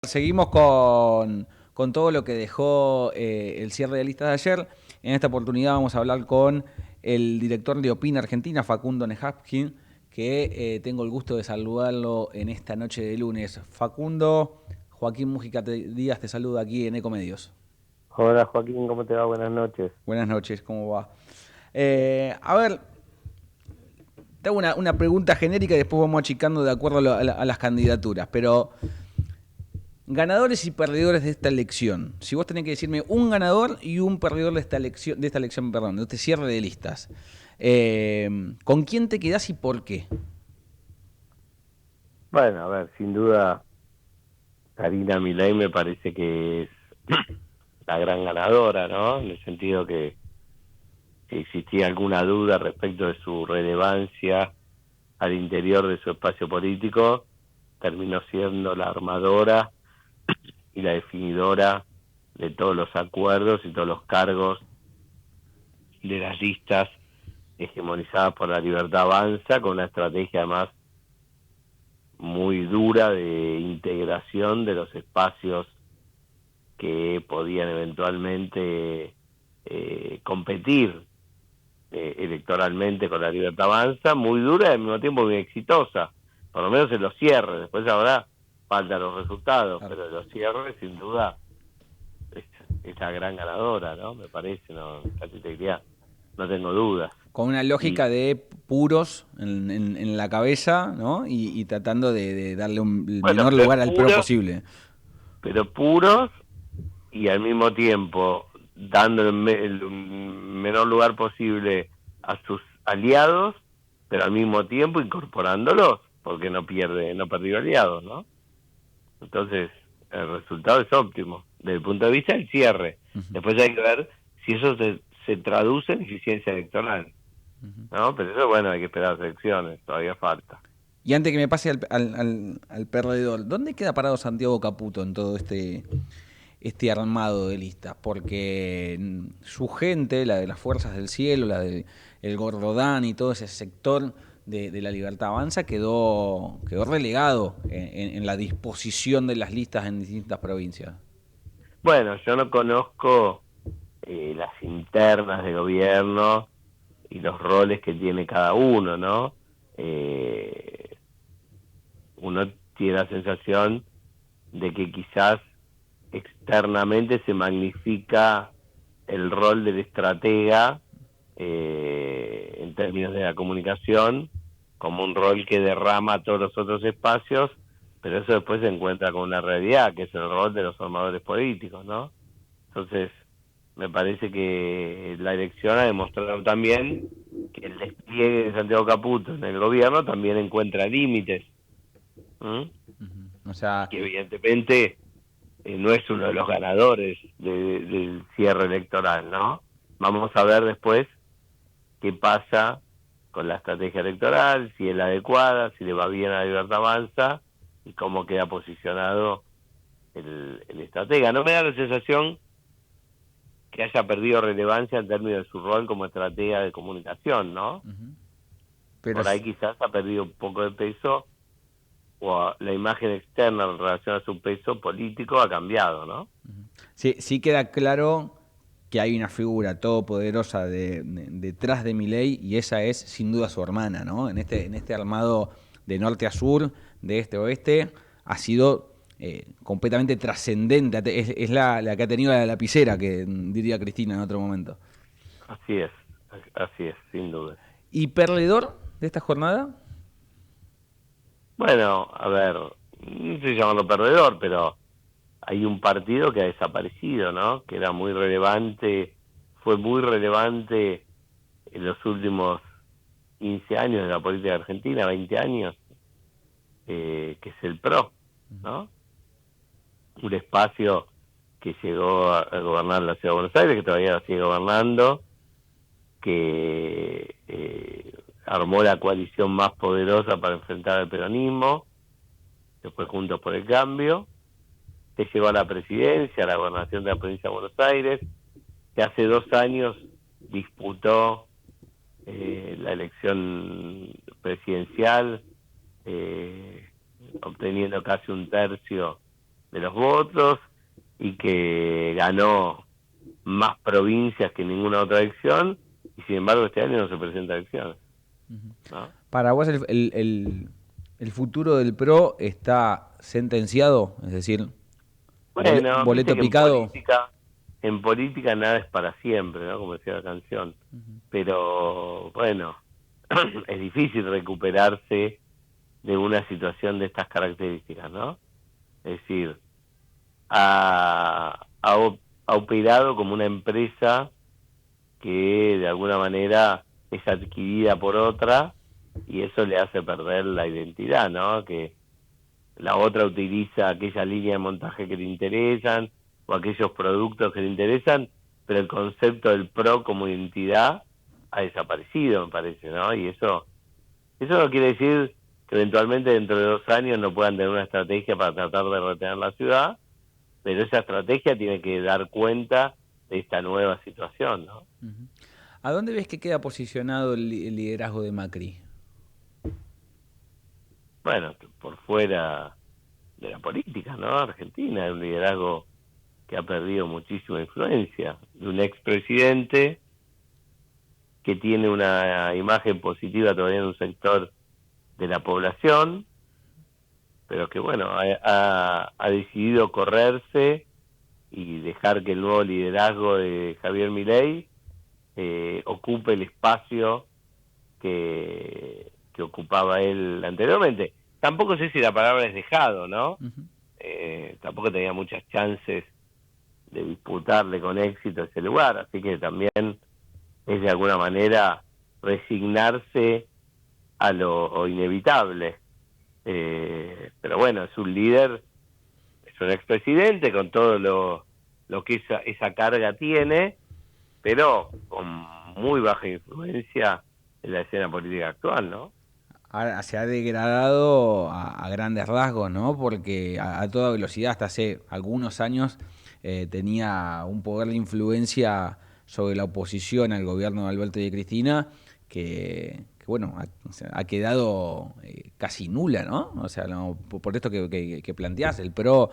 Seguimos con todo lo que dejó el cierre de listas de ayer. En esta oportunidad vamos a hablar con el director de Opina Argentina, Facundo Nejapkin, que tengo el gusto de saludarlo en esta noche de lunes. Facundo, Joaquín Mújica Díaz te saluda aquí en Ecomedios. Hola Joaquín, ¿cómo te va? Buenas noches. Buenas noches, ¿cómo va? A ver, te hago una pregunta genérica y después vamos achicando de acuerdo a las candidaturas, pero ganadores y perdedores de esta elección. Si vos tenés que decirme un ganador y un perdedor de esta elección, perdón, de este cierre de listas. ¿Con quién te quedás y por qué? Bueno, a ver, sin duda, Karina Milei me parece que es la gran ganadora, ¿no? En el sentido que si existía alguna duda respecto de su relevancia al interior de su espacio político, terminó siendo la armadora y la definidora de todos los acuerdos y todos los cargos de las listas hegemonizadas por la Libertad Avanza, con una estrategia además muy dura de integración de los espacios que podían eventualmente competir electoralmente con la Libertad Avanza, muy dura y al mismo tiempo muy exitosa, por lo menos en los cierres. Después ahora faltan los resultados, Claro. pero en los cierres sin duda es, es la gran ganadora, ¿no? Me parece, no, casi te diría, no tengo dudas. Con una Y lógica de puros en la cabeza, ¿no? Y tratando de darle el bueno, menor lugar al pero posible. pero puros y al mismo tiempo dando el menor lugar posible a sus aliados, pero al mismo tiempo incorporándolos, porque no perdió aliados, ¿no? Entonces, el resultado es óptimo, desde el punto de vista del cierre. Ujú, Después hay que ver si eso se traduce en eficiencia electoral, ujú. ¿no? Pero eso, bueno, hay que esperar las elecciones, todavía falta. Y antes que me pase al perdedor, ¿dónde queda parado Santiago Caputo en todo este armado de listas? Porque su gente, la de las Fuerzas del Cielo, la del el Gordodán y todo ese sector de la Libertad Avanza quedó relegado en la disposición de las listas en distintas provincias. Bueno, yo no conozco las internas de gobierno y los roles que tiene cada uno, ¿no? Eh, Uno tiene la sensación de que quizás externamente se magnifica el rol del estratega en términos de la comunicación como un rol que derrama todos los otros espacios, pero eso después se encuentra con una realidad, que es el rol de los formadores políticos, ¿no? Entonces, me parece que la elección ha demostrado también que el despliegue de Santiago Caputo en el gobierno también encuentra límites, ¿m? O Y sea, que evidentemente no es uno de los ganadores del cierre electoral, ¿no? Vamos a ver después qué pasa con la estrategia electoral, si es la adecuada, si le va bien a la Libertad Avanza y cómo queda posicionado el estratega. No me da la sensación que haya perdido relevancia en términos de su rol como estratega de comunicación, ¿no? pero Por ahí quizás ha perdido un poco de peso o la imagen externa en relación a su peso político ha cambiado, ¿no? sí, sí queda claro que hay una figura todopoderosa detrás de Milei y esa es sin duda su hermana, ¿no? En este armado de norte a sur, de este a oeste, ha sido completamente trascendente. Es la que ha tenido la lapicera, que diría Cristina en otro momento. Así es, así es, sin duda. ¿Y perdedor de esta jornada? Bueno, a ver, no sé llamarlo perdedor, pero hay un partido que ha desaparecido, ¿no? Que era muy relevante, fue muy relevante en los últimos 15 años de la política argentina, 20 años, que es el PRO, ¿no? Un espacio que llegó a gobernar la ciudad de Buenos Aires, que todavía la sigue gobernando, que armó la coalición más poderosa para enfrentar al peronismo, después Juntos por el Cambio, que llegó a la presidencia, a la gobernación de la provincia de Buenos Aires, que hace 2 años disputó la elección presidencial, eh, obteniendo casi un tercio de los votos y que ganó más provincias que ninguna otra elección, y sin embargo este año no se presenta elecciones, ¿no? Para vos el futuro del PRO está sentenciado, es decir, Bueno, viste boleto que picado. en política nada es para siempre, ¿no? Como decía la canción. Pero bueno, es difícil recuperarse de una situación de estas características, ¿no? Es decir, ha operado como una empresa que de alguna manera es adquirida por otra y eso le hace perder la identidad, ¿no? Que la otra utiliza aquella línea de montaje que le interesan o aquellos productos que le interesan, pero el concepto del PRO como identidad ha desaparecido, me parece, ¿no? Y eso no quiere decir que eventualmente dentro de 2 años no puedan tener una estrategia para tratar de retener la ciudad, pero esa estrategia tiene que dar cuenta de esta nueva situación, ¿no? ¿A dónde ves que queda posicionado el liderazgo de Macri? Bueno, por fuera de la política, ¿no? Argentina es un liderazgo que ha perdido muchísima influencia, de un expresidente que tiene una imagen positiva todavía en un sector de la población, pero que bueno, ha decidido correrse y dejar que el nuevo liderazgo de Javier Milei ocupe el espacio que ocupaba él anteriormente. Tampoco sé si la palabra es dejado, ¿no? Uh-huh. Tampoco tenía muchas chances de disputarle con éxito ese lugar, así que también es de alguna manera resignarse a lo inevitable. Pero bueno, es un líder, es un expresidente con todo lo que esa carga tiene, pero con muy baja influencia en la escena política actual, ¿no? Ahora se ha degradado a grandes rasgos, ¿no? Porque a toda velocidad, hasta hace algunos años, tenía un poder de influencia sobre la oposición al gobierno de Alberto y de Cristina que bueno, o sea, ha quedado casi nula, ¿no? O sea, no, por esto que planteás, el PRO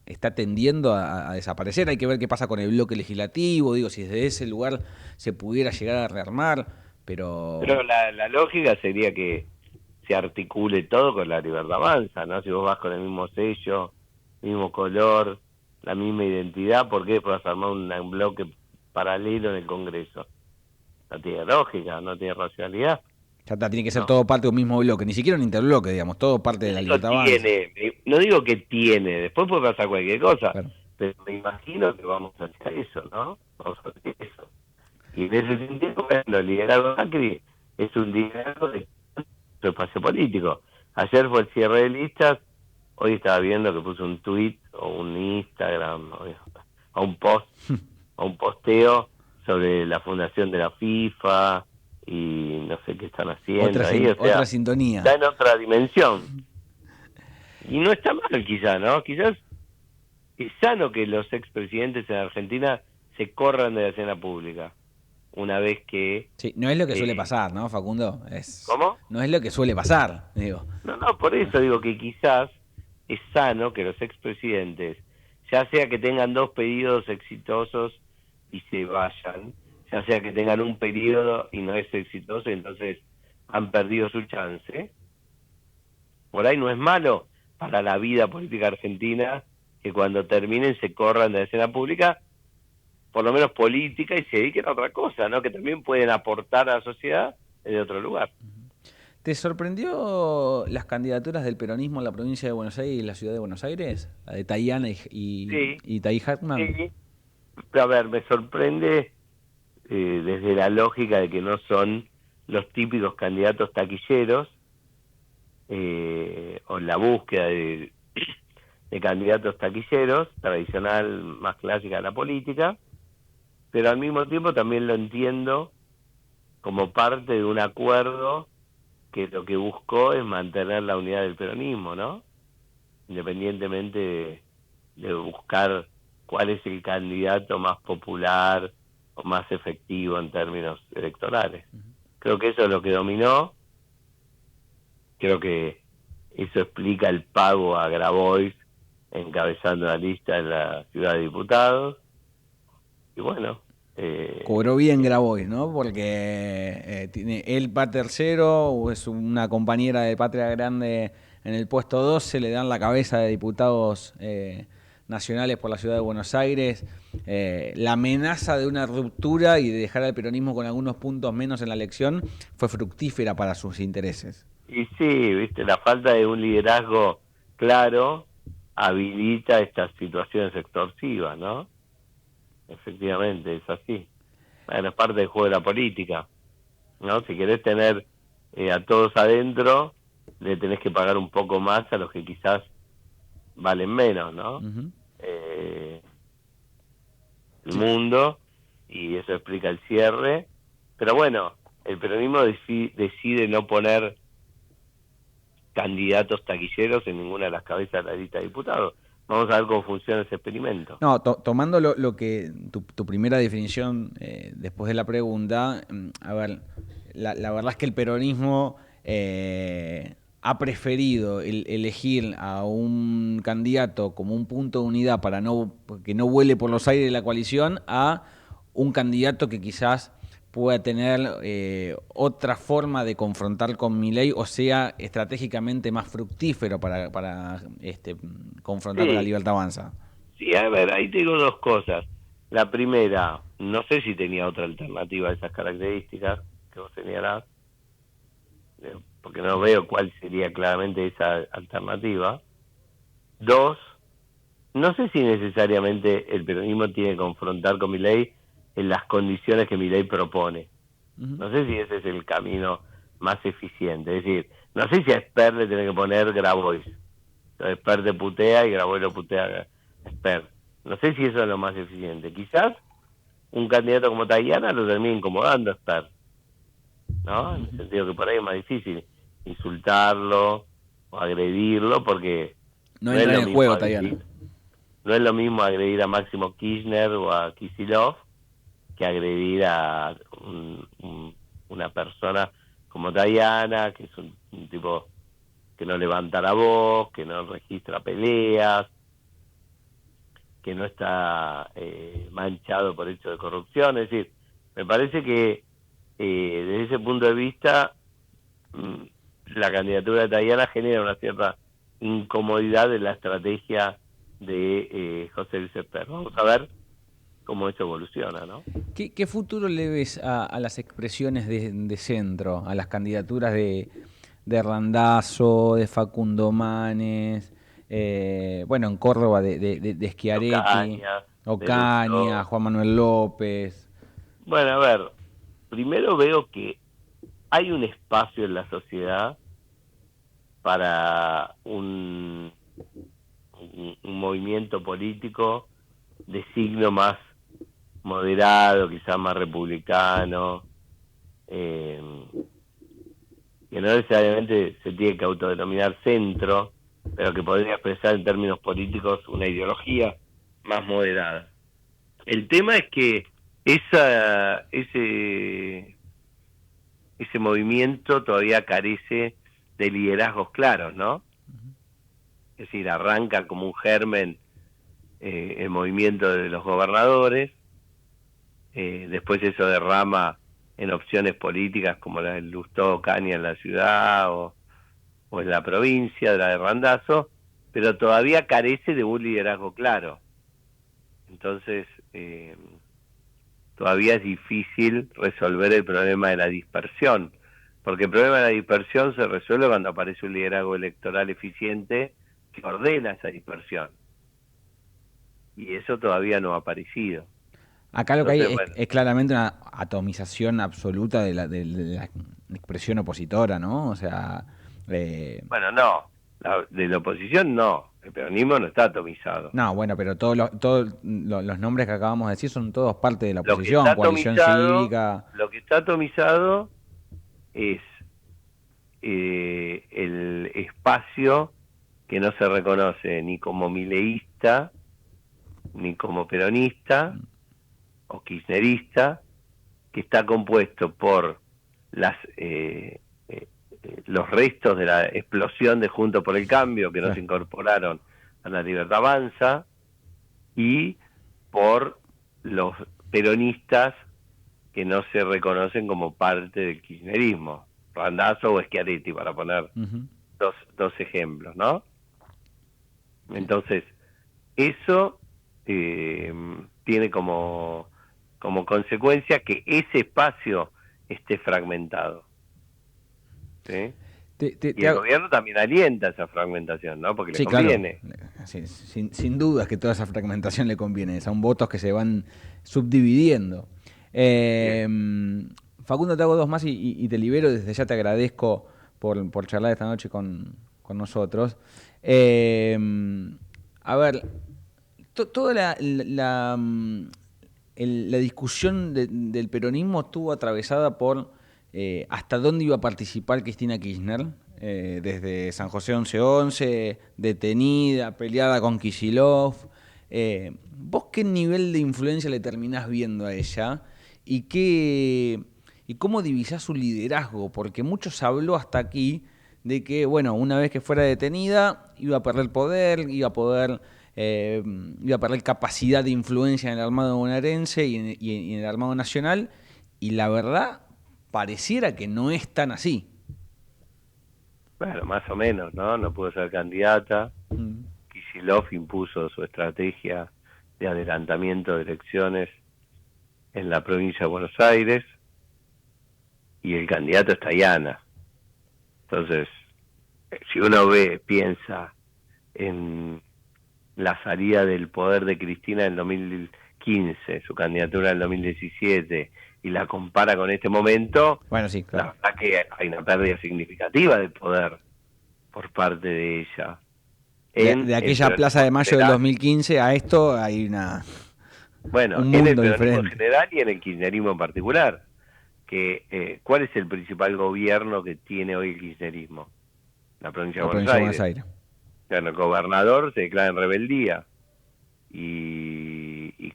está tendiendo a desaparecer. Hay que ver qué pasa con el bloque legislativo, digo, si desde ese lugar se pudiera llegar a rearmar, pero... Pero la lógica sería que se articule todo con la Libertad Avanza, ¿no? Si vos vas con el mismo sello, mismo color, la misma identidad, ¿por qué vas a armar un bloque paralelo en el Congreso? No tiene lógica, no tiene racionalidad, Ya está, tiene que ser ¿no? todo parte de un mismo bloque, ni siquiera un interbloque, digamos, todo parte de la Libertad Avanza. No digo que tiene, después puede pasar cualquier cosa, Claro. pero me imagino que vamos hacia eso, ¿no? Vamos hacia eso. Y en ese sentido, bueno, el liderazgo de Macri es un liderazgo de su espacio político. Ayer fue el cierre de listas, hoy estaba viendo que puso un tweet o un Instagram o un post o un posteo sobre la fundación de la FIFA y no sé qué están haciendo ahí, o Otra sea, sintonía. está en otra dimensión. Y no está mal quizás, ¿no? Quizás es sano que los expresidentes en Argentina se corran de la escena pública una vez que... Sí, no es lo que suele eh, pasar, ¿no, Facundo? ¿Cómo? No es lo que suele pasar, digo. No, por eso digo que quizás es sano que los expresidentes, ya sea que tengan 2 periodos exitosos y se vayan, ya sea que tengan un periodo y no es exitoso y entonces han perdido su chance, por ahí no es malo para la vida política argentina que cuando terminen se corran de la escena pública, por lo menos política, y se dediquen a otra cosa, ¿no? Que también pueden aportar a la sociedad desde otro lugar. ¿Te sorprendió las candidaturas del peronismo en la provincia de Buenos Aires y en la ciudad de Buenos Aires? La de Tayana Sí, y Tay Hartman. sí. Pero a ver, me sorprende desde la lógica de que no son los típicos candidatos taquilleros, o la búsqueda de candidatos taquilleros, tradicional, más clásica de la política, pero al mismo tiempo también lo entiendo como parte de un acuerdo que lo que buscó es mantener la unidad del peronismo, ¿no? Independientemente de buscar cuál es el candidato más popular o más efectivo en términos electorales. Creo que eso es lo que dominó, creo que eso explica el pago a Grabois encabezando la lista en la Ciudad de Diputados. Y bueno, cobró bien Grabois, ¿no? Porque él va tercero, o es una compañera de Patria Grande en el puesto 12, le dan la cabeza de diputados nacionales por la Ciudad de Buenos Aires. La amenaza de una ruptura y de dejar al peronismo con algunos puntos menos en la elección fue fructífera para sus intereses. y sí, viste, la falta de un liderazgo claro habilita estas situaciones extorsivas, ¿no? Efectivamente, es así. Bueno, es parte del juego de la política, ¿no? Si querés tener a todos adentro, le tenés que pagar un poco más a los que quizás valen menos, ¿no? Uh-huh. Eh, el Sí. mundo, y eso explica el cierre. Pero bueno, el peronismo decide no poner candidatos taquilleros en ninguna de las cabezas de la lista de diputados. Vamos a ver cómo funciona ese experimento. No, tomando lo que tu primera definición después de la pregunta, a ver, la verdad es que el peronismo ha preferido elegir a un candidato como un punto de unidad para que no vuele por los aires de la coalición a un candidato que quizás pueda tener otra forma de confrontar con Milei, o sea, estratégicamente más fructífero para confrontar con la Sí, Libertad Avanza. sí, a ver, ahí te digo dos cosas. La primera, no sé si tenía otra alternativa a esas características que vos señalás, porque no veo cuál sería claramente esa alternativa. Dos, no sé si necesariamente el peronismo tiene que confrontar con Milei en las condiciones que Milei propone. Uh-huh. No sé si ese es el camino más eficiente. Es decir, no sé si a Esper le tiene que poner Grabois. Entonces Esper te putea y Grabois lo putea a Esper. No sé si eso es lo más eficiente. Quizás un candidato como Tayana lo termine incomodando a Esper, ¿no? En el sentido que por ahí es más difícil insultarlo o agredirlo, porque No no es entra lo en el mismo juego, Tayana. agredir, no es lo mismo agredir a Máximo Kirchner o a Kicillof que agredir a una persona como Tayana, que es un tipo que no levanta la voz, que no registra peleas, que no está manchado por hechos de corrupción. Es decir, me parece que desde ese punto de vista la candidatura de Tayana genera una cierta incomodidad de la estrategia de José Luis Esper. Vamos a ver cómo eso evoluciona, ¿no? ¿Qué futuro le ves a las expresiones de centro, a las candidaturas de Randazzo, de Facundo Manes, bueno, en Córdoba de Schiaretti, Ocaña, de Ocaña, Lustó. Juan Manuel López? Bueno, a ver, primero veo que hay un espacio en la sociedad para un movimiento político de signo más moderado, quizás más republicano, que no necesariamente se tiene que autodenominar centro, pero que podría expresar en términos políticos una ideología más moderada. El tema es que ese movimiento todavía carece de liderazgos claros, ¿no? Es decir, arranca como un germen el movimiento de los gobernadores, después eso derrama en opciones políticas como la del Lustó Caña en la ciudad o en la provincia, de la de Randazzo, pero todavía carece de un liderazgo claro. Entonces, todavía es difícil resolver el problema de la dispersión, porque el problema de la dispersión se resuelve cuando aparece un liderazgo electoral eficiente que ordena esa dispersión. Y eso todavía no ha aparecido. Acá lo que hay Entonces, bueno, es claramente una atomización absoluta de la expresión opositora, ¿no? O sea, bueno, no, de la oposición no, el peronismo no está atomizado. no, bueno, pero los nombres que acabamos de decir son todos parte de la Lo que está oposición, coalición atomizado, cívica. lo que está atomizado es el espacio que no se reconoce ni como mileísta, ni como peronista o kirchnerista, que está compuesto por los restos de la explosión de Juntos por el Cambio, que no se incorporaron La Libertad Avanza, y por los peronistas que no se reconocen como parte del kirchnerismo, Randazzo o Schiaretti, para poner dos ejemplos, ¿no? Entonces, eso tiene como consecuencia que ese espacio esté fragmentado, ¿sí? Y el gobierno también alienta esa fragmentación, ¿no? Porque le conviene. Claro. Sí, sin dudas que toda esa fragmentación le conviene. Son votos que se van subdividiendo. Facundo, te hago dos más y te libero. Desde ya te agradezco por charlar esta noche con nosotros. A ver, toda la discusión del peronismo estuvo atravesada por hasta dónde iba a participar Cristina Kirchner, desde San José 1111, detenida, peleada con Kicillof. ¿Vos qué nivel de influencia le terminás viendo a ella? ¿Y cómo divisás su liderazgo? Porque mucho se habló hasta aquí de que, bueno, una vez que fuera detenida, iba a perder poder, iba a perder capacidad de influencia en el armado bonaerense y en el armado nacional, y la verdad pareciera que no es tan así. Bueno, más o menos, ¿no? No pudo ser candidata. Kicillof impuso su estrategia de adelantamiento de elecciones en la provincia de Buenos Aires, y el candidato es Tayana. Entonces, si uno piensa en la salida del poder de Cristina en 2015, su candidatura en 2017, y la compara con este momento, bueno, sí, claro. La verdad que hay una pérdida significativa de poder por parte de ella. De aquella Plaza de Mayo del 2015 a esto hay un mundo en el peronismo en general y en el kirchnerismo en particular. ¿Cuál es el principal gobierno que tiene hoy el kirchnerismo? La provincia de Buenos Aires. Bueno, el gobernador se declara en rebeldía y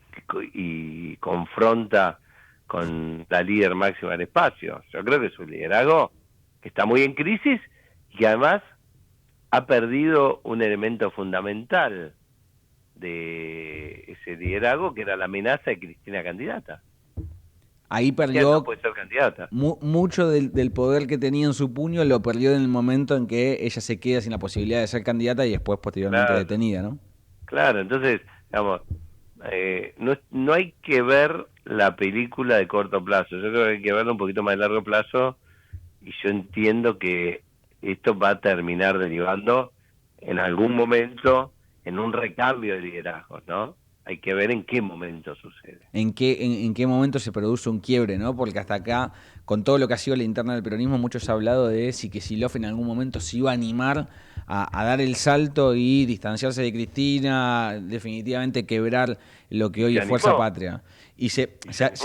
confronta con la líder máxima del espacio. Yo creo que su liderazgo está muy en crisis y que además ha perdido un elemento fundamental de ese liderazgo, que era la amenaza de Cristina candidata. Ahí perdió no puede ser candidata. Mucho del poder que tenía en su puño, lo perdió en el momento en que ella se queda sin la posibilidad de ser candidata y después posteriormente detenida, ¿no? Claro, entonces, digamos, no hay que ver la película de corto plazo, yo creo que hay que verla un poquito más de largo plazo, y yo entiendo que esto va a terminar derivando en algún momento en un recambio de liderazgos, ¿no? Hay que ver en qué momento sucede. En qué momento se produce un quiebre, ¿no? Porque hasta acá, con todo lo que ha sido la interna del peronismo, mucho se ha hablado de si Kicillof en algún momento se iba a animar a dar el salto y distanciarse de Cristina, definitivamente quebrar lo que hoy es Fuerza Patria. Y se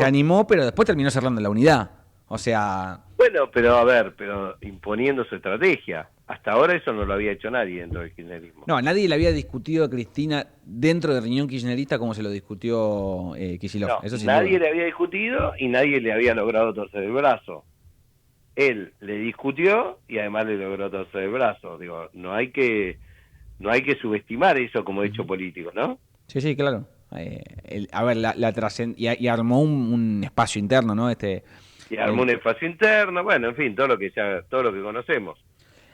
animó, pero después terminó cerrando la unidad. O sea... Bueno, pero imponiendo su estrategia. Hasta ahora eso no lo había hecho nadie dentro del kirchnerismo. No, nadie le había discutido a Cristina dentro del riñón kirchnerista como se lo discutió Kicillof. No, eso nadie le había discutido y nadie le había logrado torcer el brazo. Él le discutió y además le logró torcer el brazo. Digo, no hay que subestimar eso como hecho político, ¿no? Sí, claro. A ver, y armó un espacio interno, ¿no? Y armó un espacio interno, bueno, en fin, todo lo que conocemos,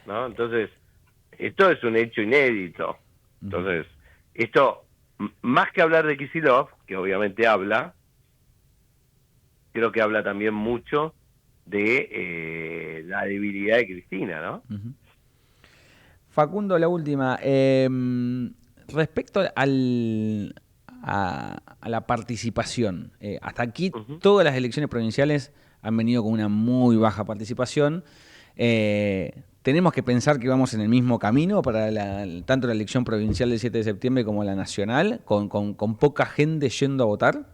¿no? Entonces, esto es un hecho inédito. Entonces, esto, más que hablar de Kicillof, que obviamente habla, creo que habla también mucho de la debilidad de Cristina, ¿no? Facundo, la última. Respecto a la participación, hasta aquí todas las elecciones provinciales han venido con una muy baja participación. ¿Tenemos que pensar que vamos en el mismo camino para tanto la elección provincial del 7 de septiembre como la nacional, con poca gente yendo a votar?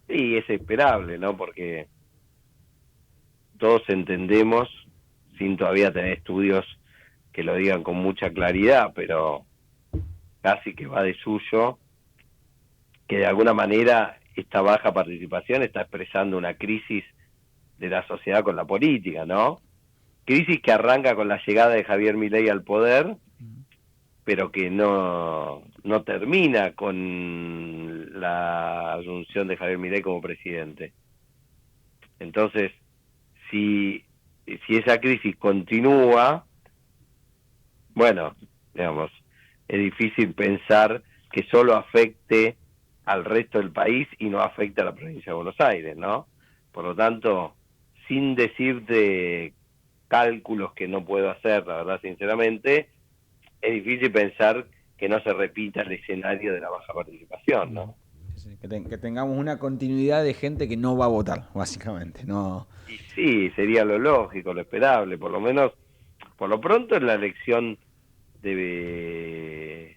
Sí, es esperable, ¿no? Porque todos entendemos, sin todavía tener estudios que lo digan con mucha claridad, pero casi que va de suyo, que de alguna manera esta baja participación está expresando una crisis de la sociedad con la política, ¿no? Crisis que arranca con la llegada de Javier Milei al poder pero que no termina con la asunción de Javier Milei como presidente. Entonces, si esa crisis continúa, bueno, digamos, es difícil pensar que solo afecte al resto del país y no afecte a la provincia de Buenos Aires, ¿no? Por lo tanto, sin decirte cálculos que no puedo hacer, la verdad, sinceramente, es difícil pensar que no se repita el escenario de la baja participación, ¿no? Sí, que tengamos una continuidad de gente que no va a votar, básicamente. No. Y sí, sería lo lógico, lo esperable, por lo menos, por lo pronto en la elección de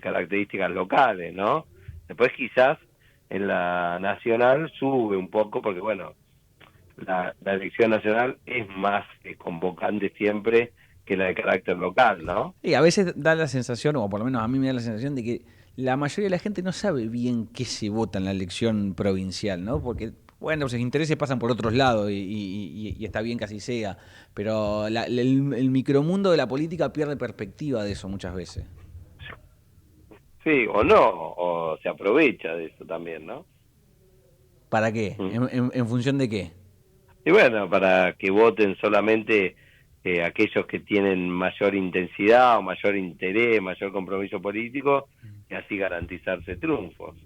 características locales, ¿no? Después quizás en la nacional sube un poco, porque bueno, la elección nacional es más convocante siempre que la de carácter local, ¿no? Y a veces da la sensación, o por lo menos a mí me da la sensación, de que la mayoría de la gente no sabe bien qué se vota en la elección provincial, ¿no? Porque, bueno, sus intereses pasan por otros lados y está bien que así sea, pero el micromundo de la política pierde perspectiva de eso muchas veces. Sí, o no, o se aprovecha de eso también, ¿no? ¿Para qué? Mm. ¿En función de qué? Y bueno, para que voten solamente aquellos que tienen mayor intensidad o mayor interés, mayor compromiso político, y así garantizarse triunfos.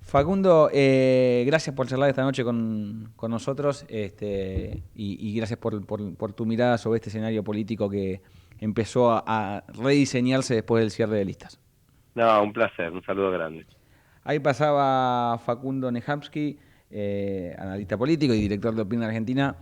Facundo, gracias por charlar esta noche con nosotros y gracias por tu mirada sobre este escenario político que empezó a rediseñarse después del cierre de listas. No, un placer, un saludo grande. Ahí pasaba Facundo Nejamsky, analista político y director de Opinión Argentina.